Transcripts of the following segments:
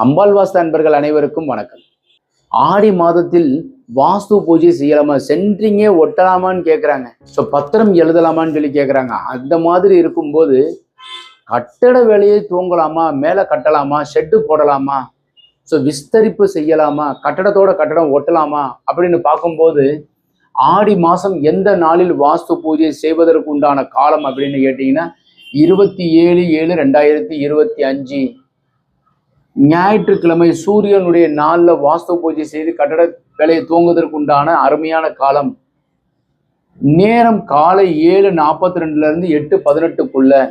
அம்பாள் வாஸ்து அன்பர்கள் அனைவருக்கும் வணக்கம். ஆடி மாதத்தில் வாஸ்து பூஜை செய்யலாமா, சென்ட்ரிங்கே ஒட்டலாமான்னு கேட்குறாங்க. ஸோ பத்திரம் எழுதலாமான்னு சொல்லி கேட்குறாங்க. அந்த மாதிரி இருக்கும்போது கட்டட வேலையை துவங்கலாமா, மேலே கட்டலாமா, ஷெட்டு போடலாமா, ஸோ விஸ்தரிப்பு செய்யலாமா, கட்டடத்தோட கட்டடம் ஒட்டலாமா அப்படின்னு பார்க்கும்போது ஆடி மாதம் எந்த நாளில் வாஸ்து பூஜை செய்வதற்கு உண்டான காலம் அப்படின்னு கேட்டிங்கன்னா 27/7/2025 ஞாயிற்றுக்கிழமை சூரியனுடைய நாளில் வாஸ்து பூஜை செய்து கட்டட வேலையை துவங்குவதற்கு உண்டான அருமையான காலம். நேரம் காலை 7:42 8:18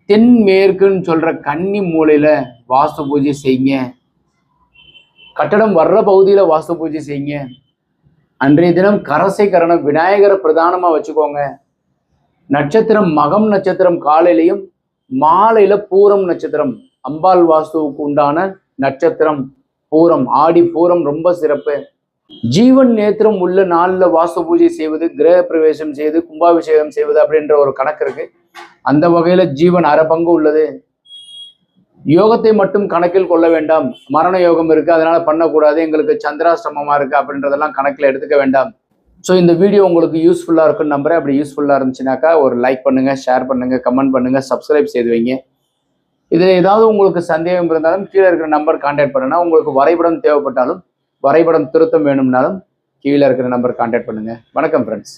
தென்மேற்குன்னு சொல்ற கன்னி மூலையில வாஸ்து பூஜை செய்யுங்க. கட்டடம் வர்ற பகுதியில வாஸ்து பூஜை செய்யுங்க. அன்றைய தினம் கரசை கரணம் விநாயகரை பிரதானமா வச்சுக்கோங்க. நட்சத்திரம் மகம் நட்சத்திரம் காலையிலையும், மாலையில பூரம் நட்சத்திரம். அம்பாள் வாஸ்துவுக்கு உண்டான நட்சத்திரம் பூரம். ஆடி பூரம் ரொம்ப சிறப்பு. ஜீவன் நேத்திரம் உள்ள நாளில் வாஸ்து பூஜை செய்வது, கிரக பிரவேசம் செய்வது, கும்பாபிஷேகம் செய்வது அப்படின்ற ஒரு கணக்கு இருக்கு. அந்த வகையில ஜீவன் அரை பங்கு உள்ளது. யோகத்தை மட்டும் கணக்கில் கொள்ள வேண்டாம். மரண யோகம் இருக்கு, அதனால பண்ணக்கூடாது, எங்களுக்கு சந்திராஷ்டமமா இருக்கு அப்படின்றதெல்லாம் கணக்கில் எடுத்துக்க வேண்டாம். ஸோ இந்த வீடியோ உங்களுக்கு யூஸ்ஃபுல்லாக இருக்குன்னு நம்புறேன். அப்படி யூஸ்ஃபுல்லாக இருந்துச்சுனாக்கா ஒரு லைக் பண்ணுங்க, ஷேர் பண்ணுங்க, கமெண்ட் பண்ணுங்க, சப்ஸ்கிரைப் செய்து வைங்க. இதில் ஏதாவது உங்களுக்கு சந்தேகம் இருந்தாலும் கீழே இருக்கிற நம்பர் கான்டாக்ட் பண்ணுன்னா, உங்களுக்கு வரைபடம் தேவைப்பட்டாலும், வரைபடம் திருத்தம் வேணும்னாலும் கீழே இருக்கிற நம்பர் கான்டாக்ட் பண்ணுங்க. வணக்கம் ஃப்ரெண்ட்ஸ்.